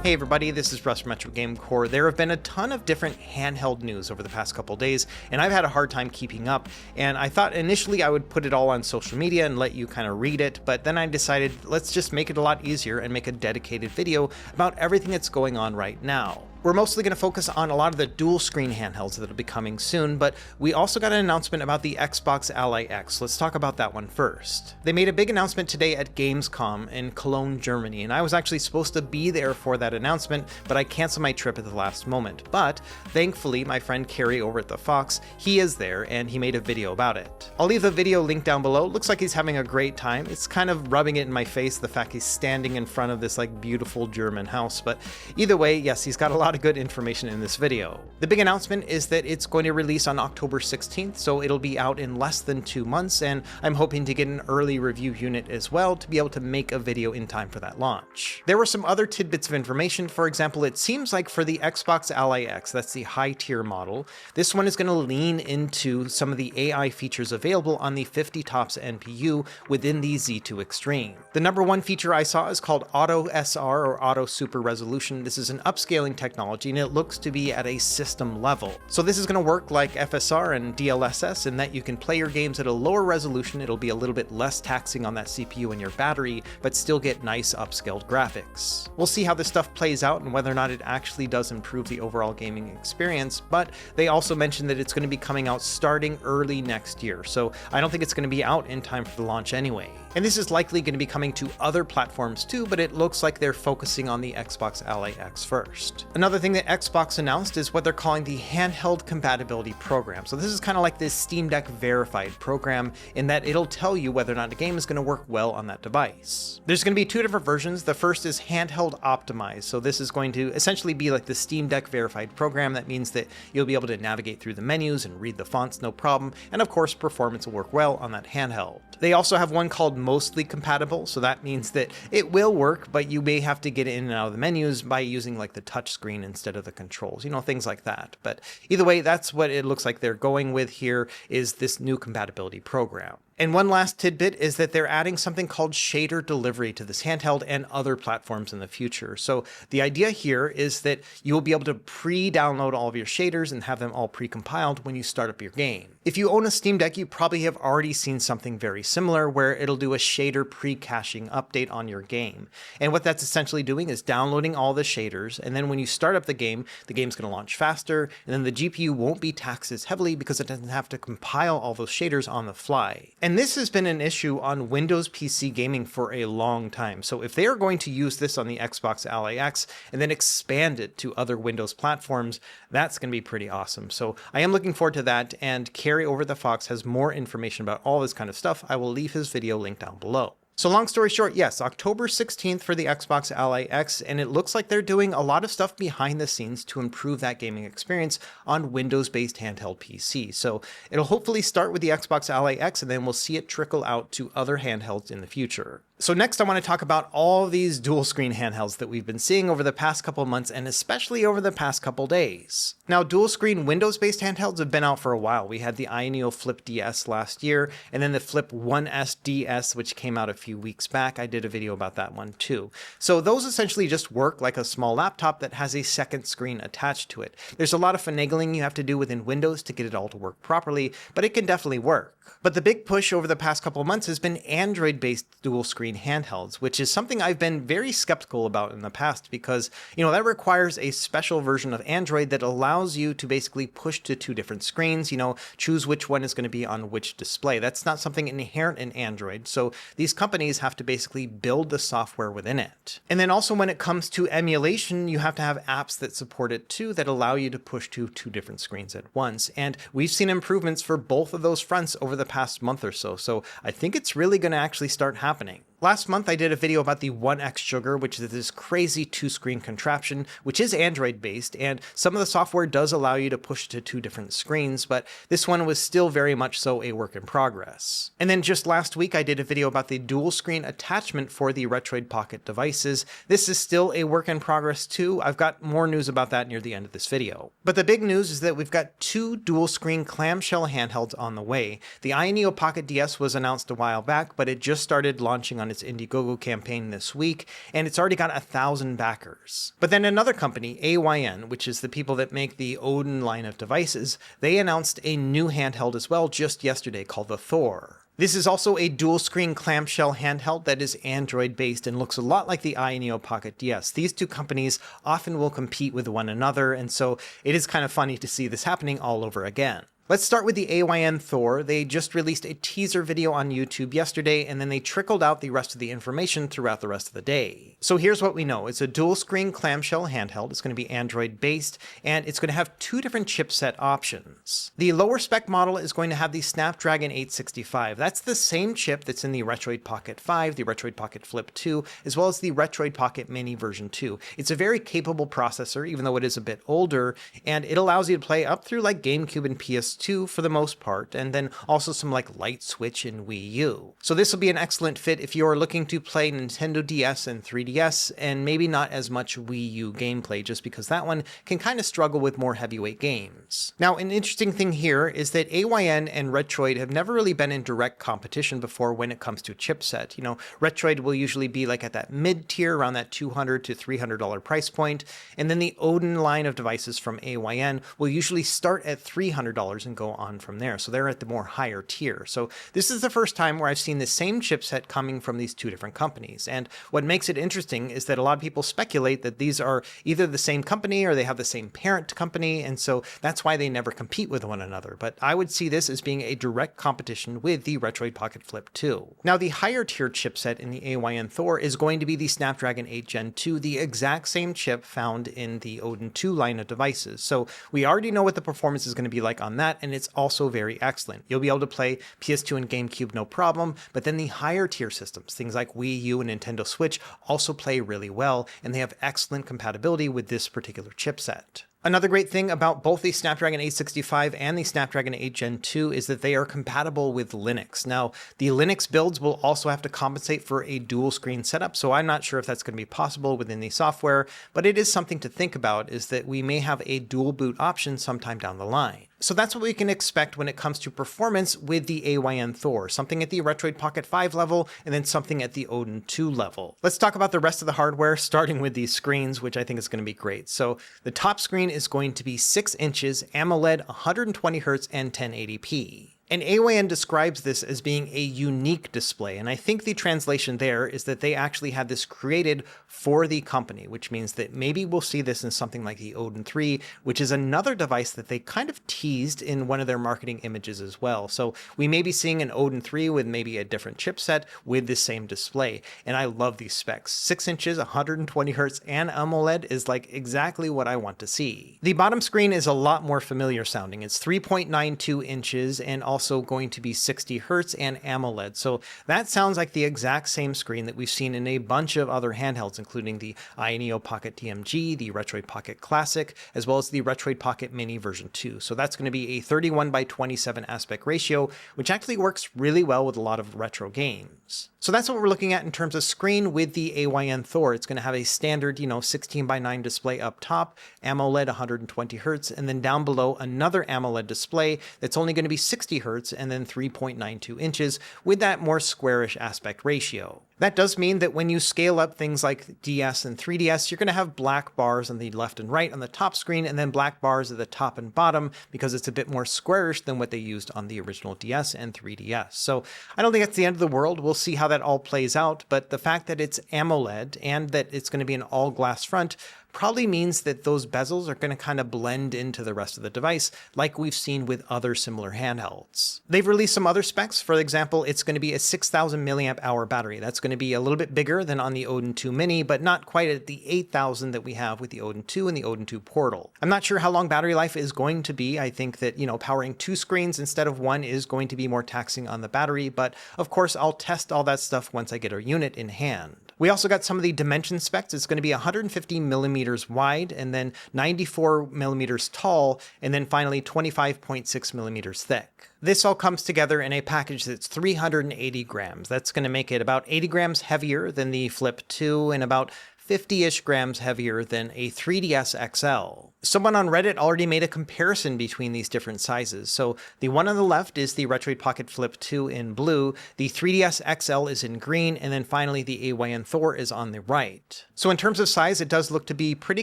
Hey everybody, this is Russ from Retro Game Core. There have been a ton of different handheld news over the past couple days, and I've had a hard time keeping up, and I thought initially I would put it all on social media and let you kind of read it, but then I decided let's just make it a lot easier and make a dedicated video about everything that's going on right now. We're mostly going to focus on a lot of the dual screen handhelds that'll be coming soon, but we also got an announcement about the Xbox Ally X. Let's talk about that one first. They made a big announcement today at Gamescom in Cologne, Germany, and I was actually supposed to be there for that announcement, but I canceled my trip at the last moment. But thankfully, my friend Carrie over at the Fox, he is there and he made a video about it. I'll leave the video link down below. Looks like he's having a great time. It's kind of rubbing it in my face, the fact he's standing in front of this like beautiful German house, but either way, yes, he's got a lot of good information in this video. The big announcement is that it's going to release on October 16th, so it'll be out in less than 2 months, and I'm hoping to get an early review unit as well to be able to make a video in time for that launch. There were some other tidbits of information. For example, it seems like for the Xbox Ally X, that's the high tier model, this one is going to lean into some of the AI features available on the 50 TOPS NPU within the Z2 Extreme. The number one feature I saw is called Auto SR or Auto Super Resolution. This is an upscaling technology and it looks to be at a system level. So this is going to work like FSR and DLSS in that you can play your games at a lower resolution. It'll be a little bit less taxing on that CPU and your battery, but still get nice upscaled graphics. We'll see how this stuff plays out and whether or not it actually does improve the overall gaming experience, but they also mentioned that it's going to be coming out starting early next year. So I don't think it's going to be out in time for the launch anyway. And this is likely going to be coming to other platforms too, but it looks like they're focusing on the Xbox Ally X first. Another thing that Xbox announced is what they're calling the Handheld Compatibility Program. So this is kind of like this Steam Deck verified program in that it'll tell you whether or not a game is going to work well on that device. There's going to be two different versions. The first is Handheld Optimized. So this is going to essentially be like the Steam Deck verified program. That means that you'll be able to navigate through the menus and read the fonts no problem. And of course, performance will work well on that handheld. They also have one called Mostly Compatible. So that means that it will work, but you may have to get in and out of the menus by using like the touch screen instead of the controls, things like that. But either way, that's what it looks like they're going with here, is this new compatibility program. And one last tidbit is that they're adding something called shader delivery to this handheld and other platforms in the future. So the idea here is that you will be able to pre-download all of your shaders and have them all pre-compiled when you start up your game. If you own a Steam Deck, you probably have already seen something very similar where it'll do a shader pre-caching update on your game. And what that's essentially doing is downloading all the shaders, and then when you start up the game's going to launch faster, and then the GPU won't be taxed as heavily because it doesn't have to compile all those shaders on the fly. And this has been an issue on Windows PC gaming for a long time. So if they are going to use this on the Xbox Ally X and then expand it to other Windows platforms, that's going to be pretty awesome. So I am looking forward to that, and Carrie over at the Fox has more information about all this kind of stuff. I will leave his video link down below. So long story short, yes, October 16th for the Xbox Ally X, and it looks like they're doing a lot of stuff behind the scenes to improve that gaming experience on Windows-based handheld PC. So it'll hopefully start with the Xbox Ally X, and then we'll see it trickle out to other handhelds in the future. So next I want to talk about all these dual screen handhelds that we've been seeing over the past couple months and especially over the past couple days. Now, dual screen Windows-based handhelds have been out for a while. We had the AYANEO Flip DS last year, and then the Flip 1S DS, which came out a few weeks back. I did a video about that one too. So those essentially just work like a small laptop that has a second screen attached to it. There's a lot of finagling you have to do within Windows to get it all to work properly, but it can definitely work. But the big push over the past couple of months has been Android-based dual screen handhelds, which is something I've been very skeptical about in the past because, that requires a special version of Android that allows you to basically push to two different screens, choose which one is going to be on which display. That's not something inherent in Android. So these companies have to basically build the software within it. And then also when it comes to emulation, you have to have apps that support it too, that allow you to push to two different screens at once. And we've seen improvements for both of those fronts over the past month or so. So I think it's really going to actually start happening. Last month, I did a video about the 1X Sugar, which is this crazy two-screen contraption, which is Android-based, and some of the software does allow you to push to two different screens, but this one was still very much so a work in progress. And then just last week, I did a video about the dual-screen attachment for the Retroid Pocket devices. This is still a work in progress too. I've got more news about that near the end of this video. But the big news is that we've got two dual-screen clamshell handhelds on the way. The AYANEO Pocket DS was announced a while back, but it just started launching on on its Indiegogo campaign this week, and it's already got 1,000 backers. But then another company, AYN, which is the people that make the Odin line of devices, they announced a new handheld as well just yesterday called the Thor. This is also a dual-screen clamshell handheld that is Android-based and looks a lot like the AYANEO Pocket DS. These two companies often will compete with one another, and so it is kind of funny to see this happening all over again. Let's start with the AYN Thor. They just released a teaser video on YouTube yesterday, and then they trickled out the rest of the information throughout the rest of the day. So here's what we know. It's a dual-screen clamshell handheld. It's going to be Android-based, and it's going to have two different chipset options. The lower spec model is going to have the Snapdragon 865. That's the same chip that's in the Retroid Pocket 5, the Retroid Pocket Flip 2, as well as the Retroid Pocket Mini version 2. It's a very capable processor, even though it is a bit older, and it allows you to play up through like GameCube and PS2 for the most part, and then also some like Light Switch and Wii U. So this will be an excellent fit if you're looking to play Nintendo DS and 3DS, and maybe not as much Wii U gameplay, just because that one can kind of struggle with more heavyweight games. Now, an interesting thing here is that AYN and Retroid have never really been in direct competition before when it comes to chipset. You know, Retroid will usually be like at that mid-tier, around that $200 to $300 price point, and then the Odin line of devices from AYN will usually start at $300 and go on from there. So they're at the more higher tier. So this is the first time where I've seen the same chipset coming from these two different companies. And what makes it interesting is that a lot of people speculate that these are either the same company or they have the same parent company. And so that's why they never compete with one another. But I would see this as being a direct competition with the Retroid Pocket Flip 2. Now, the higher tier chipset in the AYN Thor is going to be the Snapdragon 8 Gen 2, the exact same chip found in the Odin 2 line of devices. So we already know what the performance is going to be like on that, and it's also very excellent. You'll be able to play PS2 and GameCube no problem, but then the higher tier systems, things like Wii U and Nintendo Switch, also play really well, and they have excellent compatibility with this particular chipset. Another great thing about both the Snapdragon 865 and the Snapdragon 8 Gen 2 is that they are compatible with Linux. Now, the Linux builds will also have to compensate for a dual screen setup, so I'm not sure if that's going to be possible within the software, but it is something to think about, is that we may have a dual boot option sometime down the line. So that's what we can expect when it comes to performance with the AYN Thor, something at the Retroid Pocket 5 level, and then something at the Odin 2 level. Let's talk about the rest of the hardware, starting with these screens, which I think is going to be great. So the top screen is going to be 6 inches, AMOLED, 120 Hz, and 1080p. And AYN describes this as being a unique display, and I think the translation there is that they actually had this created for the company, which means that maybe we'll see this in something like the Odin 3, which is another device that they kind of teased in one of their marketing images as well. So we may be seeing an Odin 3 with maybe a different chipset with the same display, and I love these specs. 6 inches, 120 Hz, and AMOLED is like exactly what I want to see. The bottom screen is a lot more familiar sounding. It's 3.92 inches and also going to be 60 Hertz and AMOLED. So that sounds like the exact same screen that we've seen in a bunch of other handhelds, including the AYANEO Pocket DMG, the Retroid Pocket Classic, as well as the Retroid Pocket Mini version 2. So that's going to be a 31:27 aspect ratio, which actually works really well with a lot of retro games. So that's what we're looking at in terms of screen with the AYN Thor. It's going to have a standard, 16:9 display up top, AMOLED 120 Hz, and then down below another AMOLED display that's only going to be 60 Hz and then 3.92 inches with that more squarish aspect ratio. That does mean that when you scale up things like DS and 3DS, you're going to have black bars on the left and right on the top screen, and then black bars at the top and bottom because it's a bit more squarish than what they used on the original DS and 3DS. So I don't think that's the end of the world. We'll see how that all plays out, but the fact that it's AMOLED and that it's going to be an all glass front probably means that those bezels are going to kind of blend into the rest of the device like we've seen with other similar handhelds. They've released some other specs. For example, it's going to be a 6,000 milliamp hour battery. That's going to be a little bit bigger than on the Odin 2 Mini, but not quite at the 8,000 that we have with the Odin 2 and the Odin 2 Portal. I'm not sure how long battery life is going to be. I think that, powering 2 screens instead of 1 is going to be more taxing on the battery, but of course I'll test all that stuff once I get a unit in hand. We also got some of the dimension specs. It's going to be 150 millimeters wide and then 94 millimeters tall, and then finally 25.6 millimeters thick. This all comes together in a package that's 380 grams. That's going to make it about 80 grams heavier than the Flip 2 and about 50-ish grams heavier than a 3DS XL. Someone on Reddit already made a comparison between these different sizes. So the one on the left is the Retroid Pocket Flip 2 in blue, the 3DS XL is in green, and then finally the AYN Thor is on the right. So in terms of size, it does look to be pretty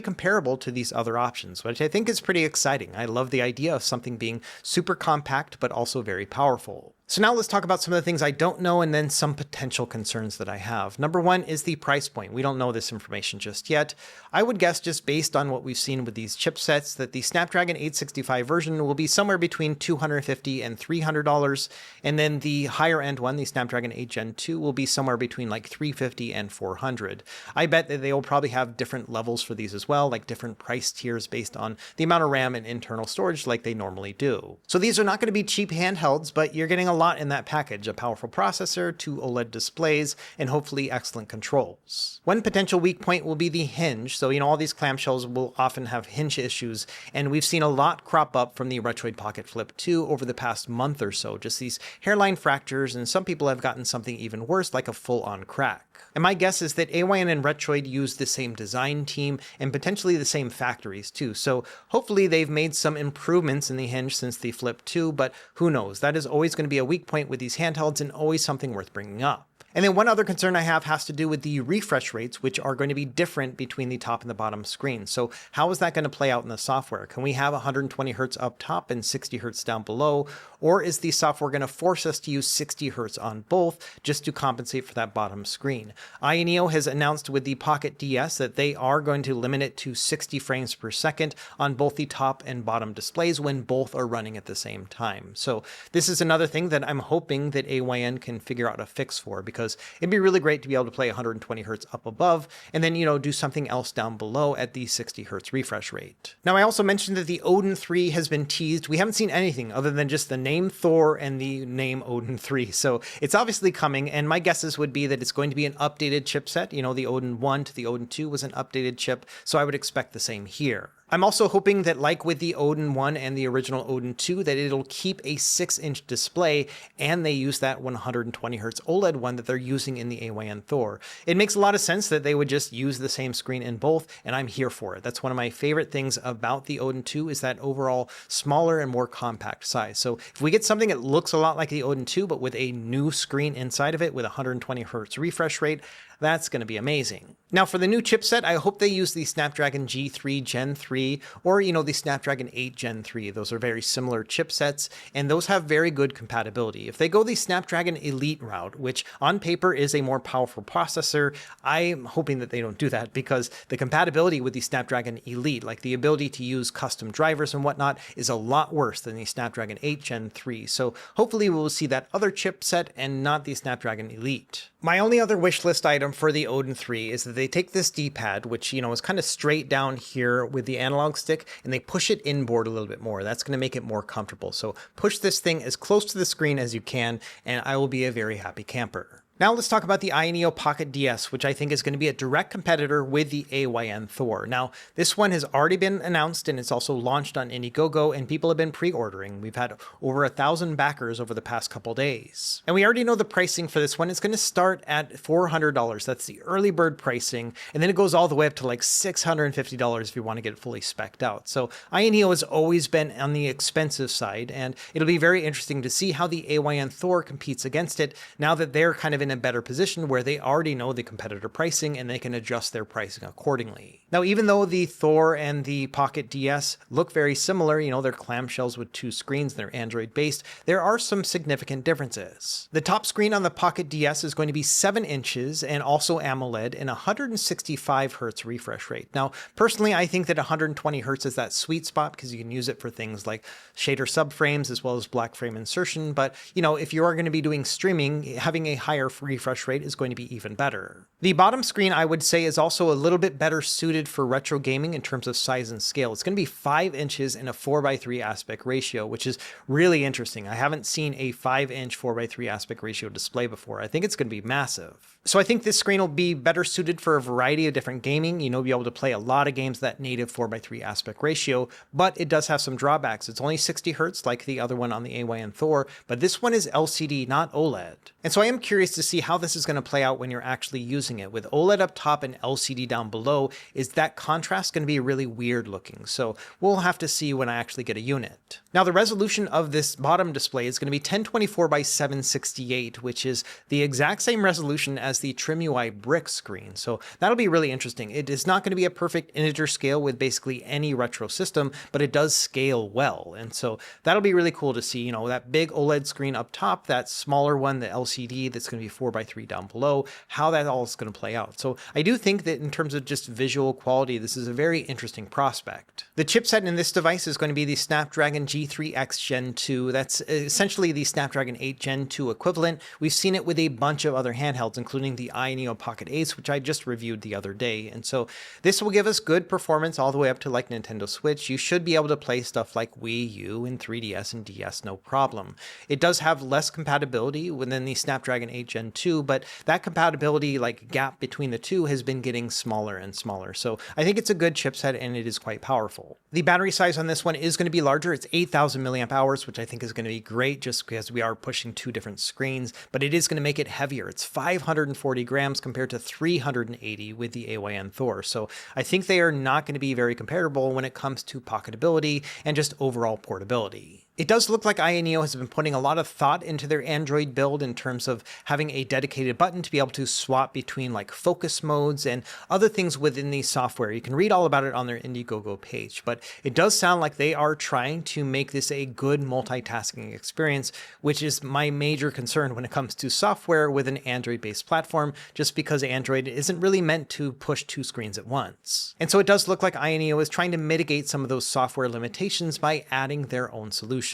comparable to these other options, which I think is pretty exciting. I love the idea of something being super compact, but also very powerful. So now let's talk about some of the things I don't know and then some potential concerns that I have. Number one is the price point. We don't know this information just yet. I would guess, just based on what we've seen with these chipsets, that the Snapdragon 865 version will be somewhere between $250 and $300, and then the higher end one, the Snapdragon 8 Gen 2, will be somewhere between like $350 and $400. I bet that they will probably have different levels for these as well, like different price tiers based on the amount of RAM and internal storage like they normally do. So these are not going to be cheap handhelds, but you're getting a lot in that package: a powerful processor, 2 OLED displays, and hopefully excellent controls. One potential weak point will be the hinge. So, all these clamshells will often have hinge issues, and we've seen a lot crop up from the Retroid Pocket Flip 2 over the past month or so. Just these hairline fractures, and some people have gotten something even worse, like a full-on crack. And my guess is that AYN and Retroid use the same design team and potentially the same factories too. So hopefully they've made some improvements in the hinge since the Flip 2, but who knows? That is always going to be a weak point with these handhelds and always something worth bringing up. And then one other concern I have has to do with the refresh rates, which are going to be different between the top and the bottom screen. So how is that going to play out in the software? Can we have 120 Hz up top and 60 Hz down below? Or is the software going to force us to use 60 Hz on both just to compensate for that bottom screen? AYANEO has announced with the Pocket DS that they are going to limit it to 60 frames per second on both the top and bottom displays when both are running at the same time. So this is another thing that I'm hoping that AYN can figure out a fix for, because it'd be really great to be able to play 120 Hz up above and then, do something else down below at the 60 Hz refresh rate. Now, I also mentioned that the Odin 3 has been teased. We haven't seen anything other than just the name Thor and the name Odin 3. So it's obviously coming, and my guesses would be that it's going to be an updated chipset. The Odin 1 to the Odin 2 was an updated chip, so I would expect the same here. I'm also hoping that, like with the Odin 1 and the original Odin 2, that it'll keep a 6-inch display and they use that 120 Hz OLED one that they're using in the AYN Thor. It makes a lot of sense that they would just use the same screen in both, and I'm here for it. That's one of my favorite things about the Odin 2, is that overall smaller and more compact size. So if we get something that looks a lot like the Odin 2, but with a new screen inside of it with 120 Hz refresh rate, that's going to be amazing. Now, for the new chipset, I hope they use the Snapdragon G3 Gen 3 or, the Snapdragon 8 Gen 3. Those are very similar chipsets, and those have very good compatibility. If they go the Snapdragon Elite route, which on paper is a more powerful processor, I'm hoping that they don't do that, because the compatibility with the Snapdragon Elite, like the ability to use custom drivers and whatnot, is a lot worse than the Snapdragon 8 Gen 3. So hopefully we'll see that other chipset and not the Snapdragon Elite. My only other wish list item for the Odin 3 is that they take this D-pad, which, is kind of straight down here with the analog stick, and they push it inboard a little bit more. That's going to make it more comfortable. So push this thing as close to the screen as you can, and I will be a very happy camper. Now let's talk about the AYANEO Pocket DS, which I think is going to be a direct competitor with the AYN Thor. Now, this one has already been announced, and it's also launched on Indiegogo, and people have been pre-ordering. We've had over 1,000 backers over the past couple days. And we already know the pricing for this one. It's going to start at $400. That's the early bird pricing, and then it goes all the way up to like $650 if you want to get it fully spec'd out. So AYANEO has always been on the expensive side, and it'll be very interesting to see how the AYN Thor competes against it now that they're kind of in a better position where they already know the competitor pricing and they can adjust their pricing accordingly. Now, even though the Thor and the Pocket DS look very similar, they're clamshells with 2 screens, they're Android based, there are some significant differences. The top screen on the Pocket DS is going to be 7 inches and also AMOLED and 165 Hz refresh rate. Now, personally, I think that 120 Hz is that sweet spot because you can use it for things like shader subframes as well as black frame insertion. But, if you are going to be doing streaming, having a higher refresh rate is going to be even better. The bottom screen, I would say, is also a little bit better suited for retro gaming in terms of size and scale. It's going to be 5 inches in a 4:3 aspect ratio, which is really interesting. I haven't seen a 5-inch 4:3 aspect ratio display before. I think it's going to be massive. So I think this screen will be better suited for a variety of different gaming. Be able to play a lot of games that native 4:3 aspect ratio, but it does have some drawbacks. It's only 60 Hz like the other one on the AYN Thor, but this one is LCD, not OLED. And so I am curious to see how this is going to play out when you're actually using it. With OLED up top and LCD down below, is that contrast going to be really weird looking? So we'll have to see when I actually get a unit. Now the resolution of this bottom display is going to be 1024 by 768, which is the exact same resolution as the TrimUI brick screen. So that'll be really interesting. It is not going to be a perfect integer scale with basically any retro system, but it does scale well. And so that'll be really cool to see, you know, that big OLED screen up top, that smaller one, the LCD that's going to be 4:3 down below, how that all is going to play out. So I do think that in terms of just visual quality, this is a very interesting prospect. The chipset in this device is going to be the Snapdragon G3X Gen 2. That's essentially the Snapdragon 8 Gen 2 equivalent. We've seen it with a bunch of other handhelds, including the AYANEO Pocket DS, which I just reviewed the other day. And so this will give us good performance all the way up to like Nintendo Switch. You should be able to play stuff like Wii U and 3DS and DS no problem. It does have less compatibility within the Snapdragon 8 Gen 2, but that compatibility like gap between the two has been getting smaller and smaller. So I think it's a good chipset and it is quite powerful. The battery size on this one is going to be larger. It's 8,000 milliamp hours, which I think is going to be great just because we are pushing two different screens, but it is going to make it heavier. It's 540 grams compared to 380 with the AYN Thor. So I think they are not going to be very comparable when it comes to pocketability and just overall portability. It does look like AYANEO has been putting a lot of thought into their Android build in terms of having a dedicated button to be able to swap between like focus modes and other things within the software. You can read all about it on their Indiegogo page, but it does sound like they are trying to make this a good multitasking experience, which is my major concern when it comes to software with an Android-based platform, just because Android isn't really meant to push two screens at once. And so it does look like AYANEO is trying to mitigate some of those software limitations by adding their own solution.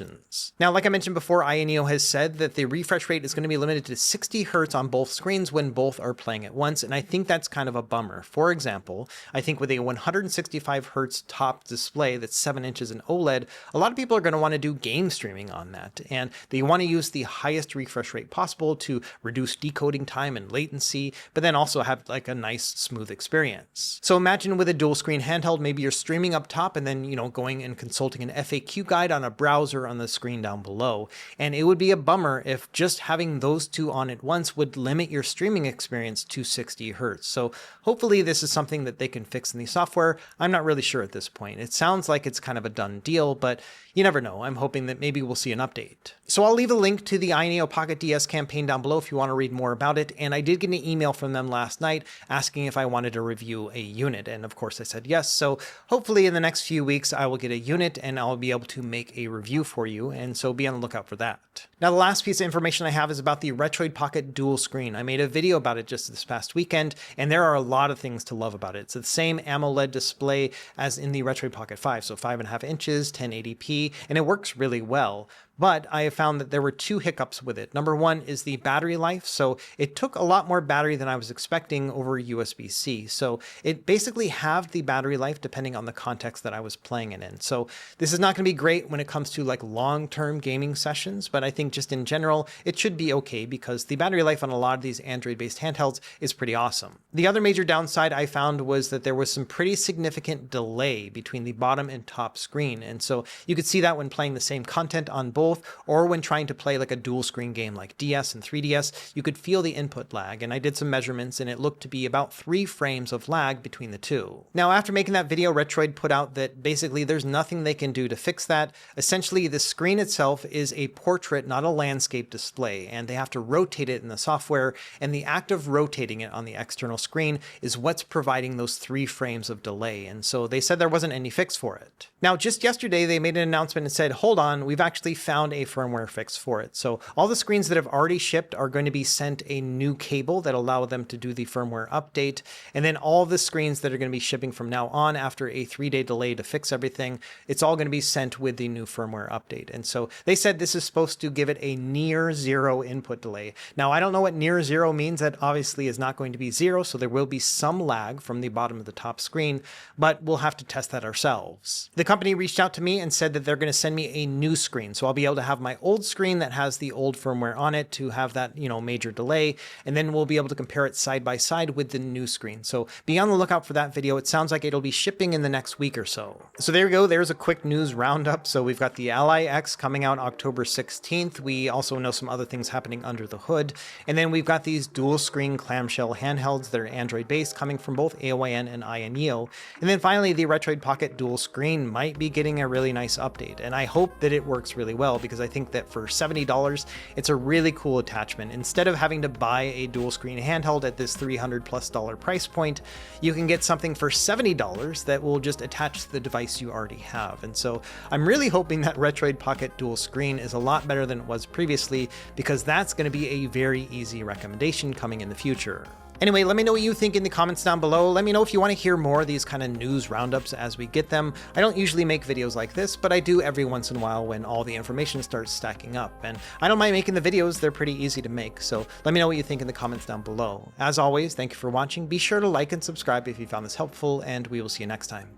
Now, like I mentioned before, AYANEO has said that the refresh rate is going to be limited to 60 Hz on both screens when both are playing at once, and I think that's kind of a bummer. For example, I think with a 165 Hz top display that's 7 inches in OLED, a lot of people are going to want to do game streaming on that, and they want to use the highest refresh rate possible to reduce decoding time and latency, but then also have like a nice smooth experience. So imagine with a dual screen handheld, maybe you're streaming up top and then, you know, going and consulting an FAQ guide on a browser on the screen down below. And it would be a bummer if just having those two on at once would limit your streaming experience to 60 Hz. So hopefully this is something that they can fix in the software. I'm not really sure at this point. It sounds like it's kind of a done deal, but you never know. I'm hoping that maybe we'll see an update. So I'll leave a link to the AYANEO Pocket DS campaign down below if you want to read more about it. And I did get an email from them last night asking if I wanted to review a unit. And of course I said yes. So hopefully in the next few weeks, I will get a unit and I'll be able to make a review for you. And so be on the lookout for that. Now, the last piece of information I have is about the Retroid Pocket dual screen. I made a video about it just this past weekend, and there are a lot of things to love about it. It's the same AMOLED display as in the Retroid Pocket 5, so 5.5 inches, 1080p, and it works really well. But I have found that there were two hiccups with it. Number one is the battery life. So it took a lot more battery than I was expecting over USB-C. So it basically halved the battery life depending on the context that I was playing it in. So this is not going to be great when it comes to like long-term gaming sessions, but I think just in general, it should be okay because the battery life on a lot of these Android-based handhelds is pretty awesome. The other major downside I found was that there was some pretty significant delay between the bottom and top screen. And so you could see that when playing the same content on both, or when trying to play like a dual screen game like DS and 3DS, you could feel the input lag. And I did some measurements and it looked to be about 3 frames of lag between the two. Now, after making that video, Retroid put out that basically there's nothing they can do to fix that. Essentially, the screen itself is a portrait, not a landscape display, and they have to rotate it in the software, and the act of rotating it on the external screen is what's providing those 3 frames of delay. And so they said there wasn't any fix for it. Now, just yesterday, they made an announcement and said, hold on, we've actually found a firmware fix for it. So all the screens that have already shipped are going to be sent a new cable that allow them to do the firmware update. And then all the screens that are going to be shipping from now on after a 3-day delay to fix everything, it's all going to be sent with the new firmware update. And so they said this is supposed to give it a near zero input delay. Now, I don't know what near zero means. That obviously is not going to be zero. So there will be some lag from the bottom of the top screen, but we'll have to test that ourselves. The company reached out to me and said that they're going to send me a new screen. So I'll be be able to have my old screen that has the old firmware on it to have that, major delay, and then we'll be able to compare it side by side with the new screen. So be on the lookout for that video. It sounds like it'll be shipping in the next week or so. So there we go. There's a quick news roundup. So we've got the Ally X coming out October 16th. We also know some other things happening under the hood. And then we've got these dual screen clamshell handhelds that are Android based, coming from both AYN and AYANEO. And then finally, the Retroid Pocket dual screen might be getting a really nice update. And I hope that it works really well, because I think that for $70, it's a really cool attachment. Instead of having to buy a dual screen handheld at this $300+ price point, you can get something for $70 that will just attach to the device you already have. And so I'm really hoping that Retroid Pocket dual screen is a lot better than it was previously, because that's going to be a very easy recommendation coming in the future. Anyway, let me know what you think in the comments down below. Let me know if you want to hear more of these kind of news roundups as we get them. I don't usually make videos like this, but I do every once in a while when all the information starts stacking up. And I don't mind making the videos. They're pretty easy to make. So let me know what you think in the comments down below. As always, thank you for watching. Be sure to like and subscribe if you found this helpful, and we will see you next time.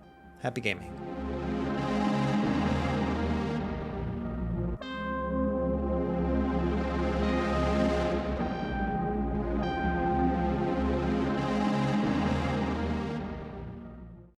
Happy gaming.